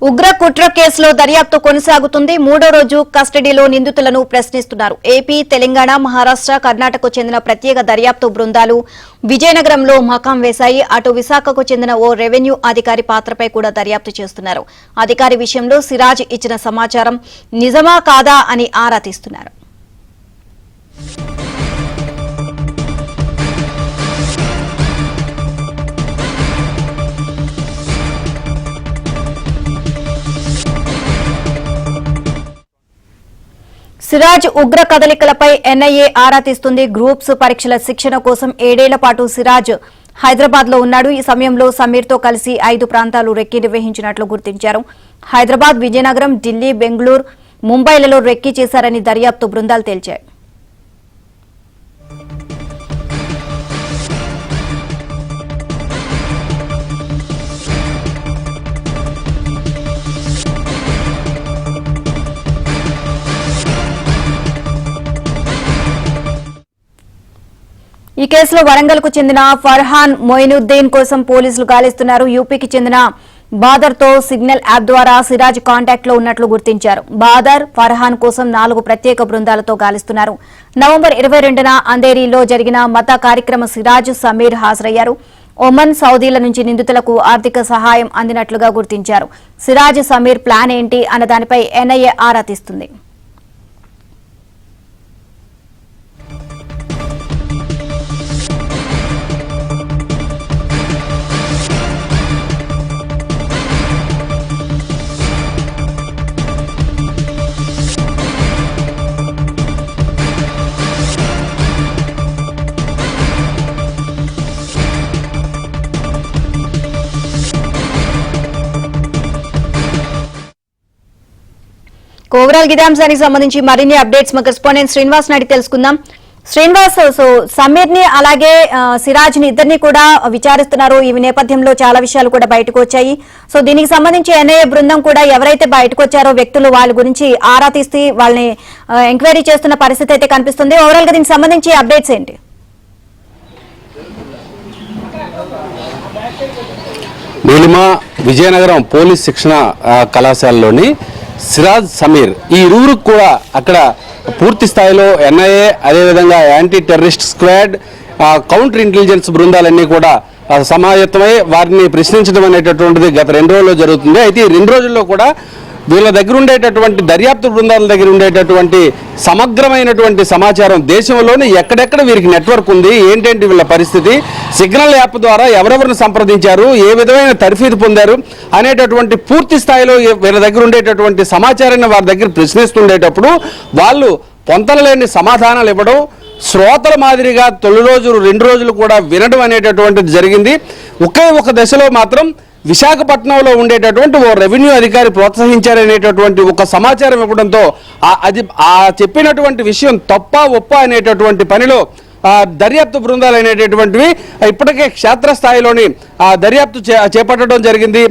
ఉగ్ర కుట్ర కేసులో దర్యాప్తు కొనసాగుతుంది. మూడో రోజు కస్టడీలో నిందితులను ప్రశ్నిస్తున్నారు. ఏపీ, తెలంగాణ, మహారాష్ట్ర, కర్ణాటకకు చెందిన ప్రత్యేక దర్యాప్తు బృందాలు విజయనగరంలో మకాం వేశాయి. అటు విశాఖకు చెందిన ఓ రెవెన్యూ అధికారి పాత్రపై కూడా దర్యాప్తు చేస్తున్నారు. అధికారి విషయంలో సిరాజ్ ఇచ్చిన సమాచారం నిజమా కాదా అని ఆరా తీస్తున్నారు. సిరాజ్ ఉగ్ర కదలికలపై ఎన్ఐఏ ఆరా తీస్తుంది. గ్రూప్స్ పరీక్షల శిక్షణ కోసం 7 ఏళ్ల పాటు సిరాజ్ హైదరాబాద్ లో ఉన్నాడు. ఈ సమయంలో సమీర్ తో కలిసి 5 ప్రాంతాలు రెక్కీ నిర్వహించినట్లు గుర్తించారు. హైదరాబాద్, విజయనగరం, ఢిల్లీ, బెంగళూరు, ముంబైలలో రెక్కీ చేశారని దర్యాప్తు బృందాలు తేల్చాయి. ఈ కేసులో వరంగల్ కు చెందిన ఫర్హాన్ మొయినుద్దీన్ కోసం పోలీసులు గాలిస్తున్నారు. యూపీకి చెందిన బాదర్ తో సిగ్నల్ యాప్ ద్వారా సిరాజ్ కాంటాక్ట్ లో ఉన్నట్లు గుర్తించారు. బాదర్, ఫర్హాన్ కోసం 4 ప్రత్యేక బృందాలతో గాలిస్తున్నారు. నవంబర్ 22న అంధేరీలో జరిగిన మత కార్యక్రమ సిరాజ్, సమీర్ హాజరయ్యారు. ఒమన్, సౌదీల నుంచి నిందితులకు ఆర్థిక సహాయం అందినట్లుగా గుర్తించారు. సిరాజ్, సమీర్ ప్లాన్ ఏంటి అన్న దానిపై ఎన్ఐఏ ఆరా తీస్తుంది. ఓవరాల్ ఇదే అంశానికి సంబంధించి మరిన్ని అప్డేట్స్ మా కరెస్పాండెంట్ శ్రీనివాస్ నాయుడు తెలుసుకుందాం. శ్రీనివాస్, సమీర్ ని అలాగే సిరాజ్ ని ఇద్దరిని కూడా విచారిస్తున్నారు. ఈ నేపథ్యంలో చాలా విషయాలు కూడా బయటకు వచ్చాయి. సో దీనికి సంబంధించి ఎన్ఐఏ బృందం కూడా ఎవరైతే బయటకు వచ్చారో వ్యక్తులు వాళ్ళ గురించి ఆరా తీసి వాళ్ళని ఎంక్వైరీ చేస్తున్న పరిస్థితి అయితే కనిపిస్తుంది. ఓవరాల్ గా దీనికి సంబంధించి అప్డేట్స్ ఏంటి? నీలిమ విజయనగరం పోలీస్ శిక్షణ కళాశాలలోని సిరాజ్, సమీర్ ఈ ఇరువురికి కూడా అక్కడ పూర్తి స్థాయిలో ఎన్ఐఏ, అదేవిధంగా anti terrorist squad, counter intelligence బృందాలన్నీ కూడా సమాయత్తమై వారిని ప్రశ్నించడం అనేటటువంటిది గత 2 రోజుల్లో జరుగుతుంది. అయితే ఈ 2 రోజుల్లో కూడా వీళ్ళ దగ్గర ఉండేటటువంటి దర్యాప్తు బృందాల దగ్గర ఉండేటటువంటి సమగ్రమైనటువంటి సమాచారం, దేశంలోని ఎక్కడెక్కడ వీరికి నెట్వర్క్ ఉంది, ఏంటంటే వీళ్ళ పరిస్థితి, సిగ్నల్ యాప్ ద్వారా ఎవరెవరిని సంప్రదించారు, ఏ విధమైన తర్ఫీదు పొందారు అనేటటువంటి పూర్తి స్థాయిలో వీళ్ళ దగ్గర ఉండేటటువంటి సమాచారాన్ని వారి దగ్గర ప్రశ్నిస్తుండేటప్పుడు వాళ్ళు పొంతనలేని సమాధానాలు ఇవ్వడం, శ్రోతల మాదిరిగా తొలి రోజు 2 రోజులు కూడా వినడం అనేటటువంటిది జరిగింది. ఒకే ఒక దశలో మాత్రం విశాఖపట్నంలో ఉండేటటువంటి ఓ రెవెన్యూ అధికారి ప్రోత్సహించారనేటటువంటి ఒక సమాచారం ఇవ్వడంతో అది చెప్పినటువంటి విషయం తప్ప ఒప్ప అనేటటువంటి పనిలో దర్యాప్తు బృందాలు అనేటటువంటివి ఇప్పటికే క్షేత్రస్థాయిలోని దర్యాప్తు చేపట్టడం జరిగింది.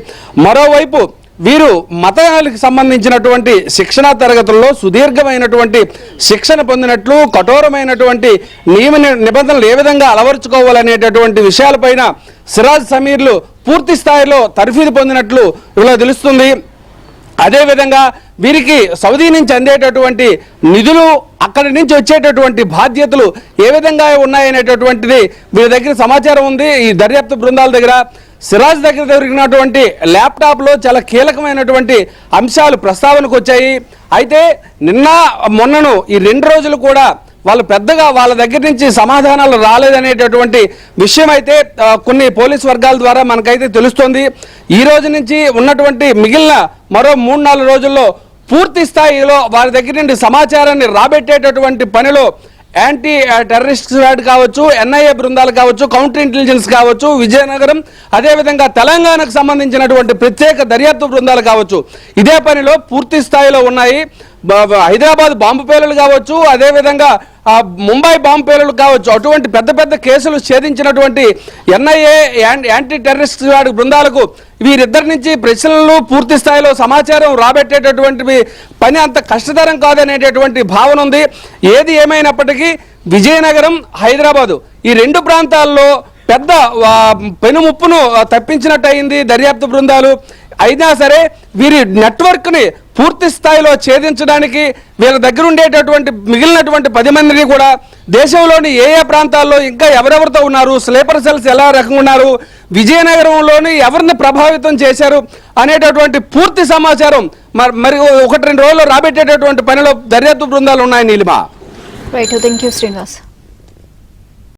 మరోవైపు వీరు మతాలకు సంబంధించినటువంటి శిక్షణా తరగతుల్లో సుదీర్ఘమైనటువంటి శిక్షణ పొందినట్లు, కఠోరమైనటువంటి నియమ నిబంధనలు ఏ విధంగా అలవర్చుకోవాలనేటటువంటి విషయాలపైన సిరాజ్, సమీర్లు పూర్తి స్థాయిలో తర్ఫీదు పొందినట్లు ఇలా తెలుస్తుంది. అదేవిధంగా వీరికి సౌదీ నుంచి అందేటటువంటి నిధులు, అక్కడి నుంచి వచ్చేటటువంటి బాధ్యతలు ఏ విధంగా ఉన్నాయనేటటువంటిది వీరి దగ్గర సమాచారం ఉంది. ఈ దర్యాప్తు బృందాల దగ్గర సిరాజ్ దగ్గర దొరికినటువంటి ల్యాప్టాప్లో చాలా కీలకమైనటువంటి అంశాలు ప్రస్తావనకు వచ్చాయి. అయితే నిన్న మొన్నను ఈ 2 రోజులు కూడా వాళ్ళు పెద్దగా వాళ్ళ దగ్గర నుంచి సమాధానాలు రాలేదనేటటువంటి విషయం అయితే కొన్ని పోలీస్ వర్గాల ద్వారా మనకైతే తెలుస్తోంది. ఈ రోజు నుంచి ఉన్నటువంటి మిగిలిన మరో 3-4 రోజుల్లో పూర్తి స్థాయిలో వారి దగ్గర నుండి సమాచారాన్ని రాబెట్టేటటువంటి పనిలో యాంటీ టెర్రరిస్ట్ స్క్వాడ్ కావచ్చు, ఎన్ఐఏ బృందాలు కావచ్చు, కౌంటర్ ఇంటెలిజెన్స్ కావచ్చు, విజయనగరం, అదేవిధంగా తెలంగాణకు సంబంధించినటువంటి ప్రత్యేక దర్యాప్తు బృందాలు కావచ్చు, ఇదే పనిలో పూర్తి స్థాయిలో ఉన్నాయి. హైదరాబాద్ బాంబు పేలులు కావచ్చు, అదేవిధంగా ముంబై బాంబు పేలులు కావచ్చు, అటువంటి పెద్ద పెద్ద కేసులు ఛేదించినటువంటి ఎన్ఐఏ, యాంటీ టెర్రరిస్ట్ స్క్వాడ్ బృందాలకు వీరిద్దరి నుంచి ప్రశ్నలు, పూర్తి స్థాయిలో సమాచారం రాబెట్టేటటువంటి పని అంత కష్టతరం కాదనేటటువంటి భావన ఉంది. ఏది ఏమైనప్పటికీ విజయనగరం, హైదరాబాదు ఈ 2 ప్రాంతాల్లో పెద్ద పెనుముప్పును తప్పించినట్టు అయింది దర్యాప్తు బృందాలు. అయినా సరే వీరి నెట్వర్క్ని పూర్తి స్థాయిలో ఛేదించడానికి వీళ్ళ దగ్గర ఉండేటటువంటి మిగిలినటువంటి 10 మందిని కూడా దేశంలోని ఏ ఏ ప్రాంతాల్లో ఇంకా ఎవరెవరితో ఉన్నారు, స్లీపర్ సెల్స్ ఎలా రకంగా ఉన్నారు, విజయనగరంలోని ఎవరిని ప్రభావితం చేశారు అనేటటువంటి పూర్తి సమాచారం మరి 1-2 రోజుల్లో రాబెట్టేటటువంటి పనిలో దర్యాప్తు బృందాలు ఉన్నాయి Neelima. Right, thank you Srinivas.